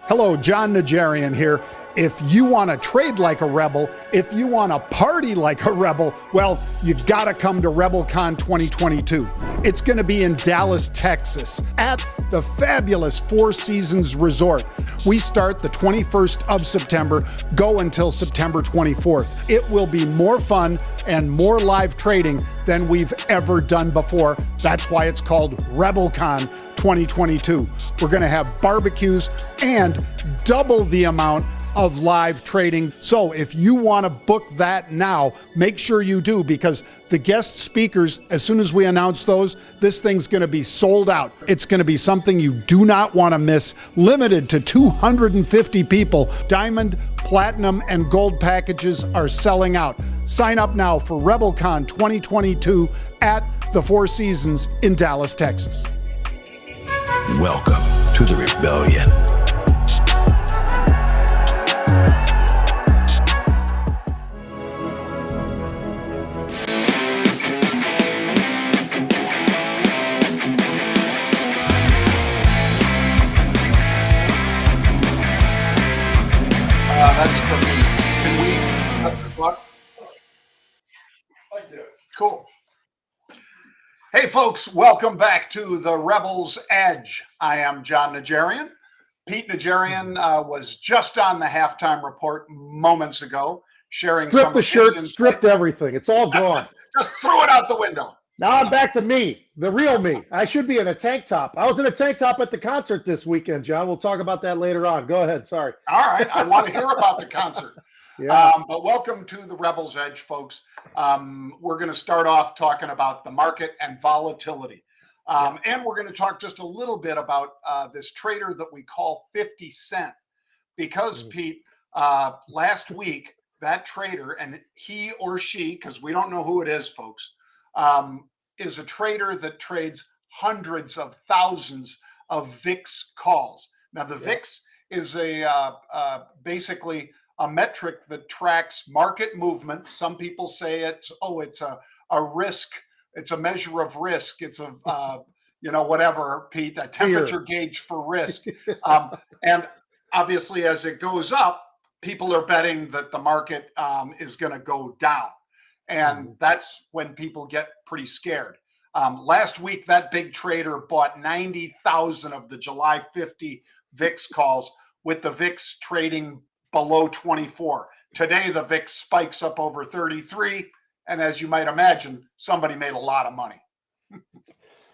Hello, John Najarian here. If you want to trade like a rebel, if you want to party like a rebel, well, you got to come to Rebelcon 2022. It's going to be in Dallas, Texas, at the fabulous Four Seasons Resort. We start the 21st of September, go until September 24th. It will be more fun and more live trading than we've ever done before. That's why it's called Rebelcon 2022. We're going to have barbecues and double the amount of live trading. So if you want to book that now, make sure you do, because the guest speakers, as soon as we announce those, this thing's going to be sold out. It's going to be something you do not want to miss. Limited to 250 people. Diamond, platinum, and gold packages are selling out. Sign up now for Rebelcon 2022 at the Four Seasons in Dallas, Texas. Welcome to the Rebellion. That's for me. Can we cut the clock? I do. Cool. Hey, folks, welcome back to the Rebel's Edge. I am John Najarian. Pete Najarian was just on the halftime report moments ago, sharing some Stripped the shirt, stripped everything. It's all gone. Just threw it out the window. Now I'm back to me, the real me. I should be in a tank top. I was in a tank top at the concert this weekend, John. We'll talk about that later on. Go ahead. Sorry. All right. I want to hear about the concert. Yeah. But welcome to the Rebel's Edge, folks. We're going to start off talking about the market and volatility. And we're going to talk just a little bit about this trader that we call 50 Cent. Because, Pete, last week, that trader, and he or she, because we don't know who it is, folks, is a trader that trades hundreds of thousands of VIX calls. Now, the VIX is basically a metric that tracks market movement. Some people say it's a risk. It's a measure of risk. It's a, whatever, Pete, a temperature gauge for risk. And obviously, as it goes up, people are betting that the market is going to go down. And that's when people get pretty scared. Last week, that big trader bought 90,000 of the July 50 VIX calls, with the VIX trading below 24. Today, the VIX spikes up over 33. And as you might imagine, somebody made a lot of money.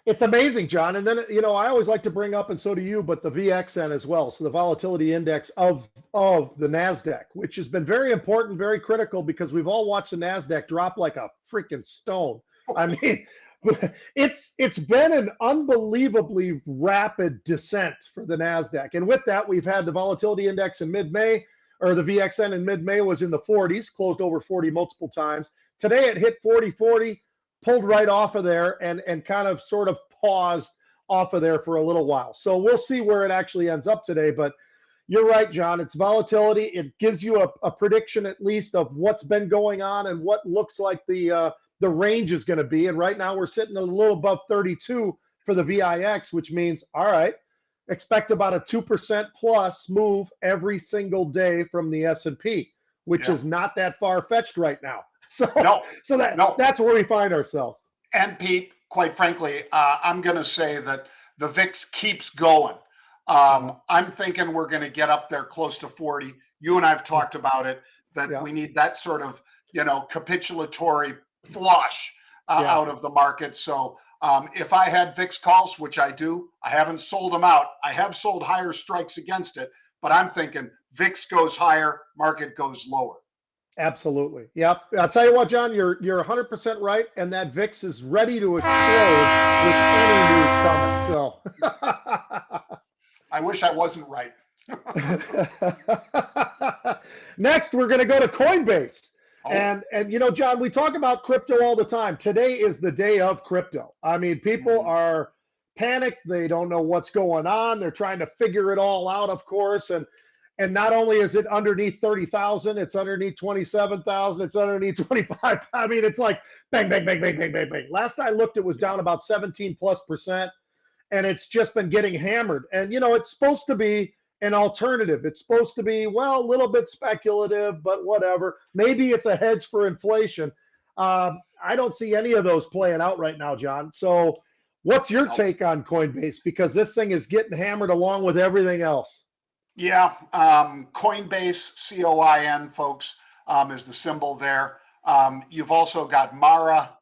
It's amazing, John. And then, I always like to bring up, and so do you, but the VXN as well. So the volatility index of the NASDAQ, which has been very important, very critical, because we've all watched the NASDAQ drop like a freaking stone. I mean, it's been an unbelievably rapid descent for the NASDAQ. And with that, we've had the volatility index in mid-May, or the VXN in mid-May was in the 40s, closed over 40 multiple times. Today it hit 40, pulled right off of there and kind of sort of paused off of there for a little while. So we'll see where it actually ends up today. But you're right, John. It's volatility. It gives you a prediction at least of what's been going on and what looks like the range is going to be. And right now we're sitting a little above 32 for the VIX, which means, all right, expect about a 2% plus move every single day from the S&P, which is not that far-fetched right now. So that's where we find ourselves. And Pete, quite frankly, I'm going to say that the VIX keeps going. I'm thinking we're going to get up there close to 40. You and I have talked about it, that we need that sort of, capitulatory flush out of the market. So if I had VIX calls, which I do, I haven't sold them out. I have sold higher strikes against it, but I'm thinking VIX goes higher, market goes lower. Absolutely. Yep. I'll tell you what, John, you're 100% right. And that VIX is ready to explode with any news coming. So I wish I wasn't right. Next, we're going to go to Coinbase. And John, we talk about crypto all the time. Today is the day of crypto. I mean, people are panicked. They don't know what's going on. They're trying to figure it all out, of course. And not only is it underneath 30,000, it's underneath 27,000, it's underneath 25. I mean, it's like bang, bang, bang, bang, bang, bang, bang. Last I looked, it was down about 17+%, and it's just been getting hammered. And, it's supposed to be an alternative. It's supposed to be, well, a little bit speculative, but whatever. Maybe it's a hedge for inflation. I don't see any of those playing out right now, John. So what's your take on Coinbase? Because this thing is getting hammered along with everything else. Yeah, Coinbase, COIN, folks, is the symbol there. You've also got Mara.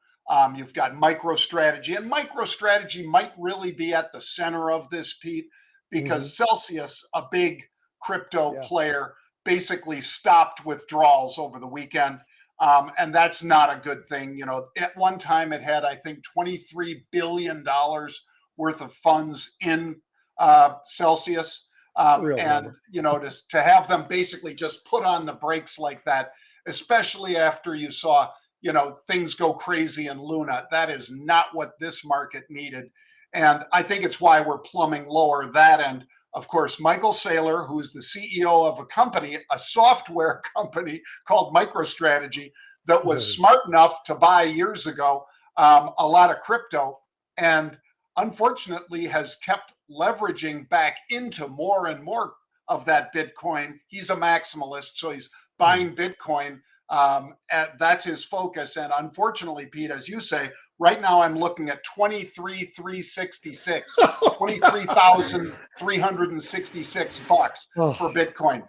You've got MicroStrategy, and MicroStrategy might really be at the center of this, Pete, because Celsius, a big crypto player, basically stopped withdrawals over the weekend. And that's not a good thing. You know, at one time it had, I think, $23 billion worth of funds in Celsius. And, you know, to have them basically just put on the brakes like that, especially after you saw, you know, things go crazy in Luna, that is not what this market needed. And I think it's why we're plumbing lower that end. Of course, Michael Saylor, who's the CEO of a company, a software company called MicroStrategy, that was smart enough to buy years ago a lot of crypto, and unfortunately has kept leveraging back into more and more of that Bitcoin. He's a maximalist, so he's buying Bitcoin. That's his focus. And unfortunately, Pete, as you say, right now I'm looking at 23,366, $23,366 for Bitcoin.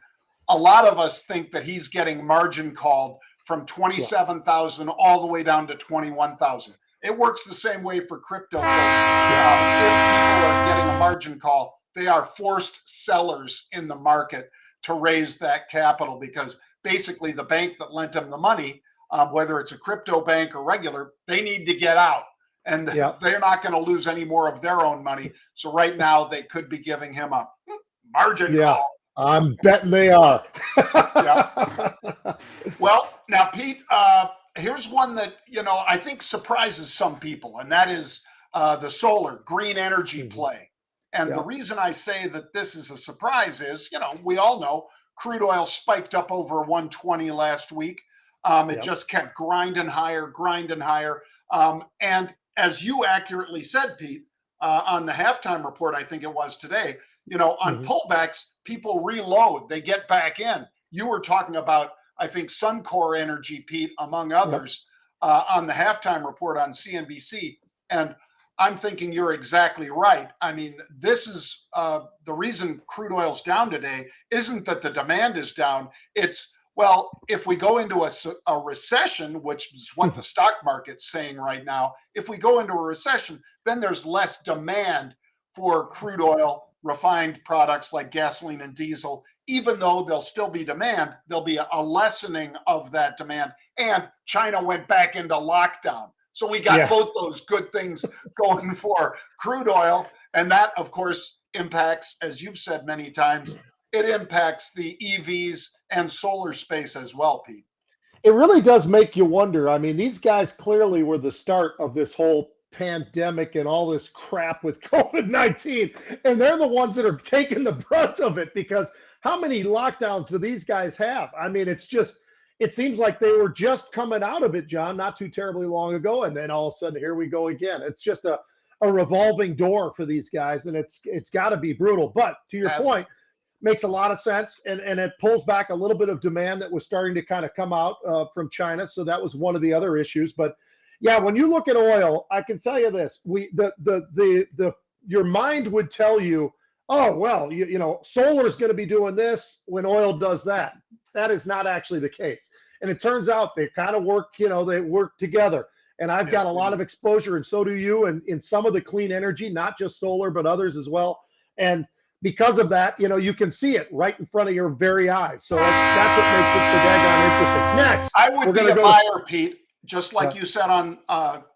A lot of us think that he's getting margin called from 27,000 all the way down to 21,000. It works the same way for crypto, folks. If people are getting a margin call, they are forced sellers in the market to raise that capital, because basically the bank that lent them the money, whether it's a crypto bank or regular, they need to get out, and they're not going to lose any more of their own money. So right now they could be giving him a margin call. I'm betting they are. Well, now, Pete, here's one that, you know, I think surprises some people, and that is the solar green energy play. And the reason I say that this is a surprise is, you know, we all know crude oil spiked up over 120 last week. It just kept grinding higher. And as you accurately said, Pete, on the halftime report, I think it was today, you know, on pullbacks, people reload, they get back in. You were talking about, I think, Suncor Energy, Pete, among others, on the halftime report on CNBC. And I'm thinking you're exactly right. I mean, this is the reason crude oil's down today isn't that the demand is down. It's, well, if we go into a recession, which is what the stock market's saying right now, if we go into a recession, then there's less demand for crude oil, refined products like gasoline and diesel. Even though there'll still be demand, there'll be a lessening of that demand. And China went back into lockdown. So we got both those good things going for crude oil. And that, of course, impacts, as you've said many times, it impacts the EVs and solar space as well, Pete. It really does make you wonder. I mean, these guys clearly were the start of this whole pandemic and all this crap with COVID-19. And they're the ones that are taking the brunt of it, because how many lockdowns do these guys have? I mean, it's just, it seems like they were just coming out of it, John, not too terribly long ago. And then all of a sudden, here we go again. It's just a revolving door for these guys, and it's got to be brutal. But to your point, makes a lot of sense. And it pulls back a little bit of demand that was starting to kind of come out from China. So that was one of the other issues. But yeah, when you look at oil, I can tell you this, your mind would tell you, oh, well, you know, solar is going to be doing this when oil does that. That is not actually the case. And it turns out they kind of work, you know, they work together. And I've got a lot of exposure, and so do you, and in some of the clean energy, not just solar, but others as well. And because of that, you know, you can see it right in front of your very eyes. So that's what makes it so daggone interesting. Next, I would be a buyer, Pete, just like you said on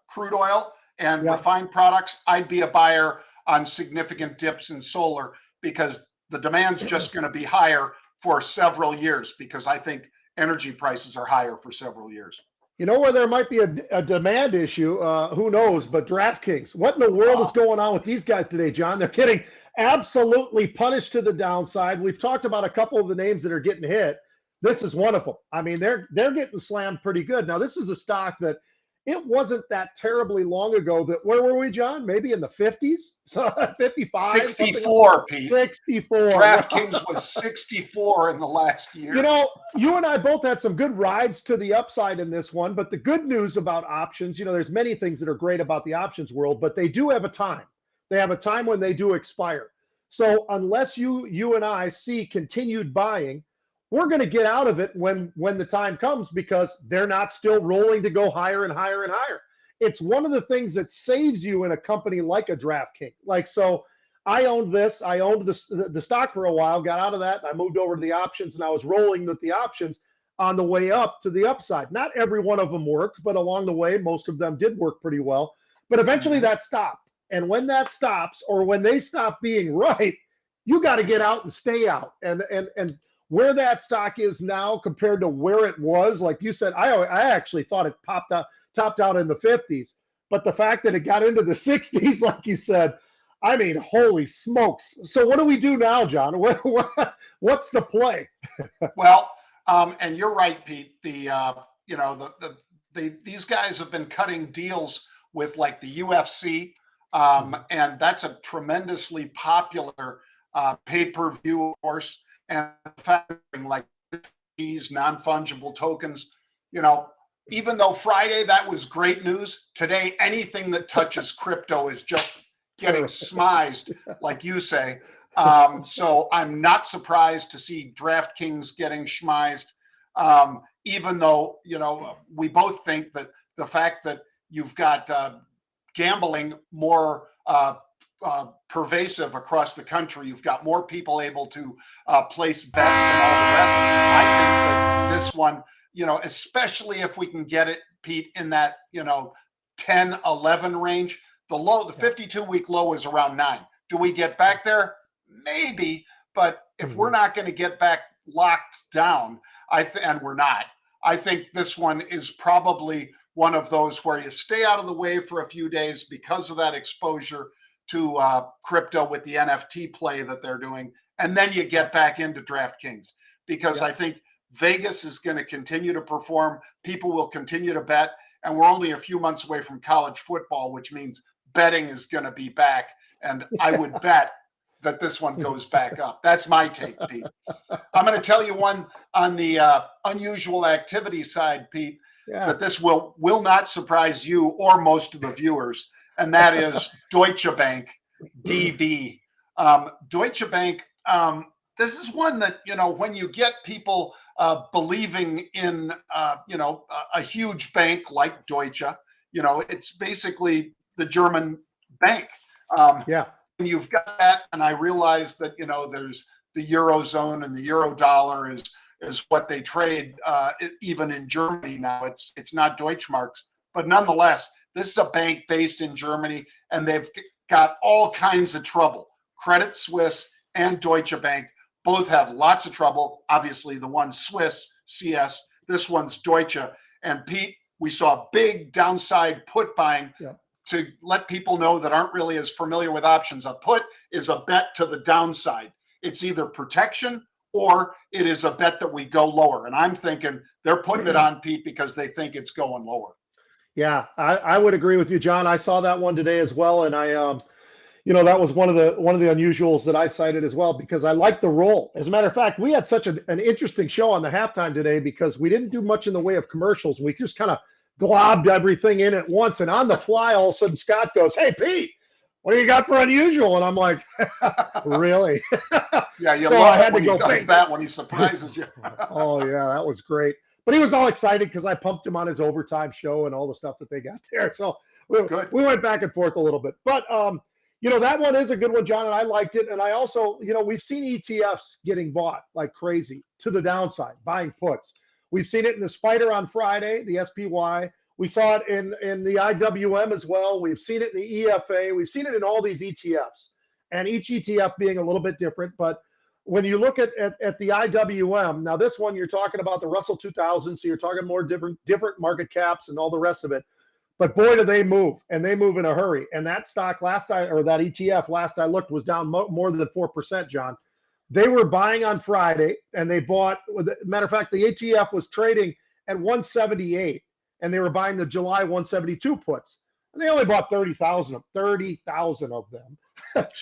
crude oil and refined products. I'd be a buyer on significant dips in solar, because the demand's just going to be higher for several years, because I think energy prices are higher for several years. You know where there might be a demand issue? Who knows? But DraftKings, what in the world is going on with these guys today, John? They're getting absolutely punished to the downside. We've talked about a couple of the names that are getting hit. This is one of them. I mean, they're getting slammed pretty good. Now, this is a stock that it wasn't that terribly long ago that, where were we, John? Maybe in the 50s? So 55? 64, Pete. 64. DraftKings was 64 in the last year. You know, you and I both had some good rides to the upside in this one, but the good news about options, you know, there's many things that are great about the options world, but they do have a time. They have a time when they do expire. So unless you and I see continued buying, we're going to get out of it when the time comes, because they're not still rolling to go higher and higher and higher. It's one of the things that saves you in a company like a DraftKings. Like, so I owned this. I owned the stock for a while, got out of that. I moved over to the options, and I was rolling with the options on the way up to the upside. Not every one of them worked, but along the way, most of them did work pretty well. But eventually that stopped. And when that stops, or when they stop being right, you got to get out and stay out. And where that stock is now compared to where it was, like you said, I actually thought it topped out in the 50s. But the fact that it got into the 60s, like you said, I mean, holy smokes. So what do we do now, John? What's the play? Well, and you're right, Pete. These guys have been cutting deals with like the UFC, and that's a tremendously popular pay-per-view, of course, and factoring like these non-fungible tokens. You know, even though Friday that was great news, today anything that touches crypto is just getting smized, like you say. So I'm not surprised to see DraftKings getting schmized, even though, you know, we both think that the fact that you've got gambling more pervasive across the country, you've got more people able to place bets and all the rest. I think that this one, you know, especially if we can get it, Pete, in that, you know, 10, 11 range. The 52-week low is around 9. Do we get back there? Maybe, but if we're not going to get back locked down, and we're not, I think this one is probably one of those where you stay out of the way for a few days because of that exposure to crypto with the NFT play that they're doing, and then you get back into DraftKings, because I think Vegas is going to continue to perform. People will continue to bet, and we're only a few months away from college football, which means betting is going to be back, and I would bet that this one goes back up. That's my take, Pete. I'm going to tell you one on the unusual activity side, Pete, that this will not surprise you or most of the viewers, and that is Deutsche Bank, DB. Deutsche Bank, this is one that, you know, when you get people believing in, a huge bank like Deutsche, you know, it's basically the German bank. And you've got that, and I realize that, you know, there's the Eurozone, and the euro dollar is what they trade even in Germany now. It's not Deutschmarks, but nonetheless, this is a bank based in Germany, and they've got all kinds of trouble. Credit Suisse and Deutsche Bank both have lots of trouble. Obviously, the one's Swiss, CS, this one's Deutsche. And Pete, we saw big downside put buying to let people know that aren't really as familiar with options. A put is a bet to the downside. It's either protection or it is a bet that we go lower. And I'm thinking they're putting it on, Pete, because they think it's going lower. Yeah, I would agree with you, John. I saw that one today as well, and I, that was one of the unusuals that I cited as well, because I like the roll. As a matter of fact, we had such an interesting show on the halftime today because we didn't do much in the way of commercials. We just kind of globbed everything in at once, and on the fly, all of a sudden, Scott goes, "Hey, Pete, what do you got for unusual?" And I'm like, "Really?" Yeah, you so love it when he does that, when he surprises you. Oh yeah, that was great. But he was all excited because I pumped him on his overtime show and all the stuff that they got there. So we went back and forth a little bit. But, that one is a good one, John, and I liked it. And I also, we've seen ETFs getting bought like crazy to the downside, buying puts. We've seen it in the Spider on Friday, the SPY. We saw it in the IWM as well. We've seen it in the EFA. We've seen it in all these ETFs, and each ETF being a little bit different. But when you look at the IWM, now this one you're talking about the Russell 2000, so you're talking more different market caps and all the rest of it. But boy, do they move, and they move in a hurry. And that stock that ETF last I looked was down more than 4%, John. They were buying on Friday, and they bought. Matter of fact, the ETF was trading at 178, and they were buying the July 172 puts. And they only bought 30,000 of them.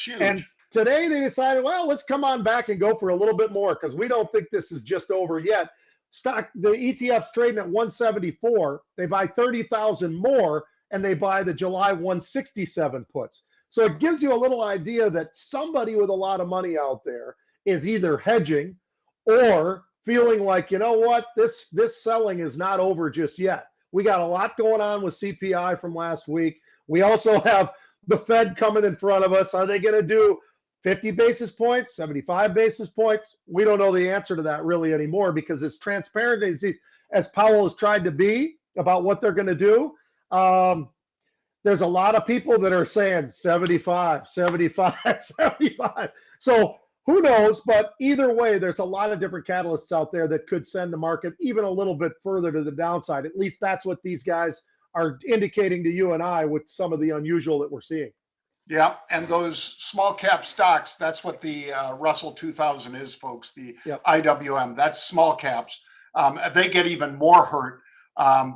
Huge. And today they decided, well, let's come on back and go for a little bit more because we don't think this is just over yet. The ETF's trading at 174. They buy 30,000 more, and they buy the July 167 puts. So it gives you a little idea that somebody with a lot of money out there is either hedging or feeling like, you know what, this selling is not over just yet. We got a lot going on with CPI from last week. We also have the Fed coming in front of us. Are they going to do 50 basis points, 75 basis points? We don't know the answer to that really anymore because as transparent as Powell has tried to be about what they're going to do, there's a lot of people that are saying 75, 75, 75. So who knows? But either way, there's a lot of different catalysts out there that could send the market even a little bit further to the downside. At least that's what these guys are indicating to you and I with some of the unusual that we're seeing. Yeah, and those small cap stocks, that's what the Russell 2000 is, folks, the IWM. That's small caps. They get even more hurt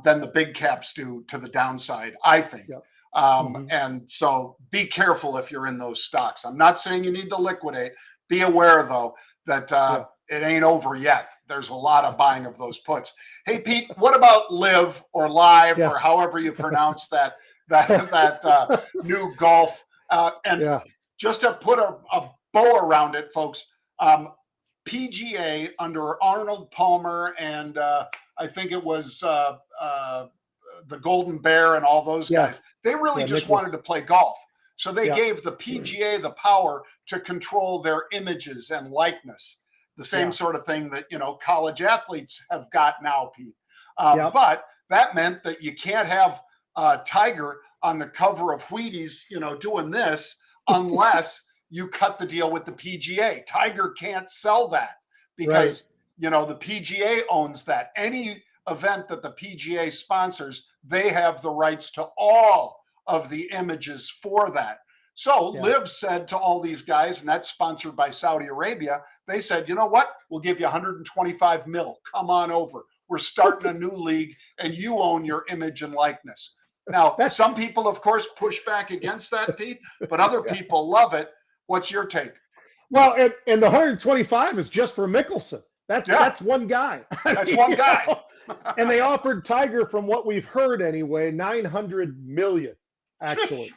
than the big caps do to the downside, I think. And so be careful if you're in those stocks. I'm not saying you need to liquidate. Be aware, though, that it ain't over yet. There's a lot of buying of those puts. Hey, Pete, what about LIV or live or however you pronounce that new golf? Just to put a bow around it, folks, PGA under Arnold Palmer and I think it was the Golden Bear and all those guys, they really just wanted to play golf. So they gave the PGA the power to control their images and likeness, the same sort of thing that, college athletes have got now, Pete. But that meant that you can't have Tiger on the cover of Wheaties, doing this unless you cut the deal with the PGA. Tiger can't sell that because, the PGA owns that. Any event that the PGA sponsors, they have the rights to all of the images for that. So LIV said to all these guys, and that's sponsored by Saudi Arabia, they said, you know what? We'll give you 125 mil. Come on over. We're starting a new league, and you own your image and likeness. Now, some people, of course, push back against that, Pete, but other people love it. What's your take? Well, and the 125 is just for Mickelson. That's one guy. That's one guy. And they offered Tiger, from what we've heard anyway, 900 million, actually.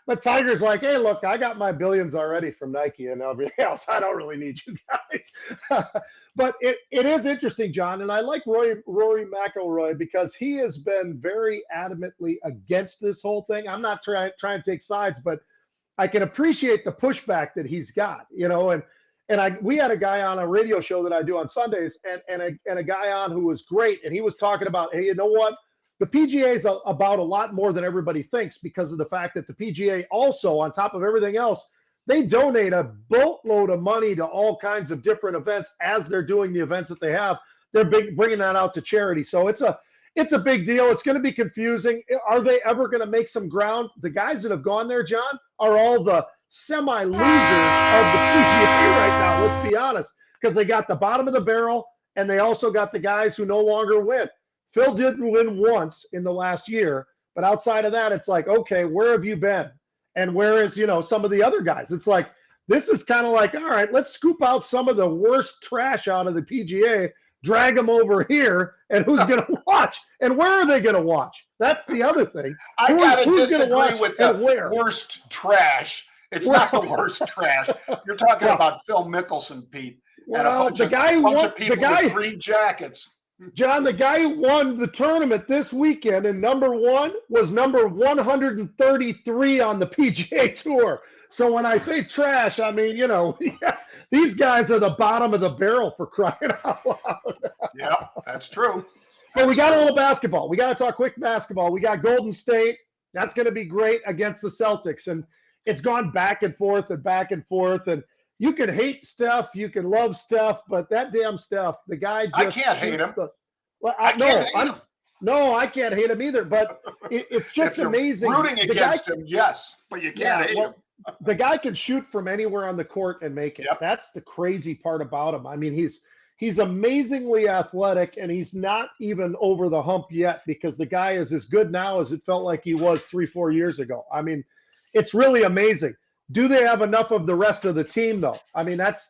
But Tiger's like, hey, look, I got my billions already from Nike and everything else. I don't really need you guys. But it is interesting, John, and I like Rory McIlroy because he has been very adamantly against this whole thing. I'm not trying to take sides, but I can appreciate the pushback that he's got, we had a guy on a radio show that I do on Sundays and a guy on who was great, and he was talking about, hey, you know what? The PGA is about a lot more than everybody thinks because of the fact that the PGA also, on top of everything else, they donate a boatload of money to all kinds of different events as they're doing the events that they have. They're bringing that out to charity. So it's a big deal. It's going to be confusing. Are they ever going to make some ground? The guys that have gone there, John, are all the semi-losers of the PGA right now. Let's be honest, because they got the bottom of the barrel and they also got the guys who no longer win. Phil did win once in the last year, but outside of that, it's like, okay, where have you been? And where is, some of the other guys? It's like, this is kind of like, all right, let's scoop out some of the worst trash out of the PGA, drag them over here, and who's going to watch? And where are they going to watch? That's the other thing. I got to disagree with the worst trash. It's not the worst trash. You're talking about Phil Mickelson, Pete, and a bunch of people with green jackets. John, the guy who won the tournament this weekend and number one was number 133 on the PGA Tour. So when I say trash, I mean, these guys are the bottom of the barrel, for crying out loud. Yeah, that's true. But we got a little basketball. We got to talk quick basketball. We got Golden State. That's going to be great against the Celtics. And it's gone back and forth and back and forth. And you can hate Steph, you can love Steph, but that damn Steph, the guy just... I can't hate him. I can't hate him either, but it's just amazing. Rooting against him, yes, but you can't hate him. The guy can shoot from anywhere on the court and make it. Yep. That's the crazy part about him. I mean, He's amazingly athletic, and he's not even over the hump yet because the guy is as good now as it felt like he was 3-4 years ago. I mean, it's really amazing. Do they have enough of the rest of the team, though? I mean, that's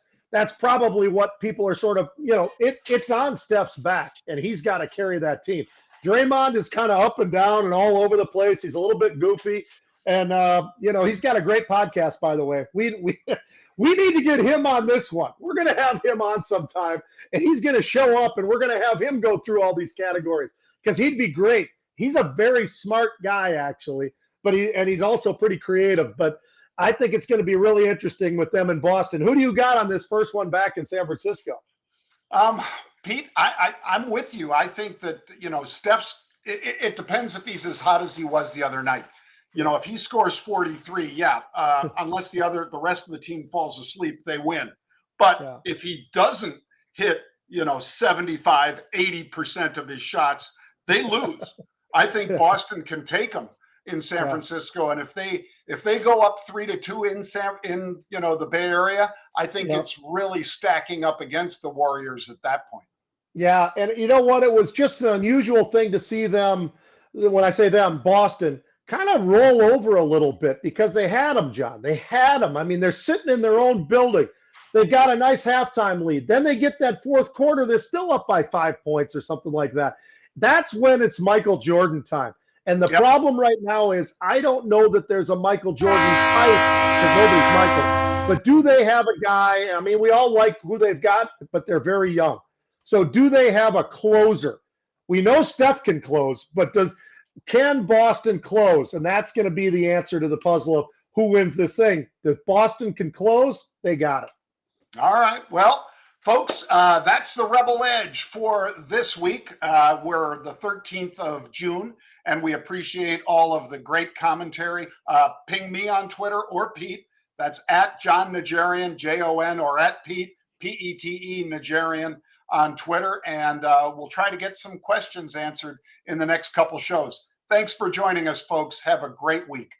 probably what people are sort of, it's on Steph's back, and he's got to carry that team. Draymond is kind of up and down and all over the place. He's a little bit goofy. And, he's got a great podcast, by the way. We need to get him on this one. We're going to have him on sometime, and he's going to show up, and we're going to have him go through all these categories because he'd be great. He's a very smart guy, actually, but he's also pretty creative. But I think it's going to be really interesting with them in Boston. Who do you got on this first one back in San Francisco? Pete, I'm with you. I think that, Steph's, it depends if he's as hot as he was the other night. If he scores 43, unless the rest of the team falls asleep, they win. But if he doesn't hit, 75, 80% of his shots, they lose. I think Boston can take them in San Francisco. And if they go up 3-2 in the Bay Area, I think it's really stacking up against the Warriors at that point. Yeah. And you know what? It was just an unusual thing to see them, when I say them, Boston, kind of roll over a little bit because they had them, John. They had them. I mean, they're sitting in their own building. They've got a nice halftime lead. Then they get that fourth quarter. They're still up by 5 points or something like that. That's when it's Michael Jordan time. And the problem right now is I don't know that there's a Michael Jordan type because nobody's Michael. But do they have a guy? I mean, we all like who they've got, but they're very young. So do they have a closer? We know Steph can close, but can Boston close? And that's going to be the answer to the puzzle of who wins this thing. If Boston can close, they got it. All right. Well, folks, that's the Rebel Edge for this week. We're the 13th of June, and we appreciate all of the great commentary. Ping me on Twitter or Pete. That's at John Najarian, Jon, or at Pete, Pete, Najarian on Twitter. And we'll try to get some questions answered in the next couple shows. Thanks for joining us, folks. Have a great week.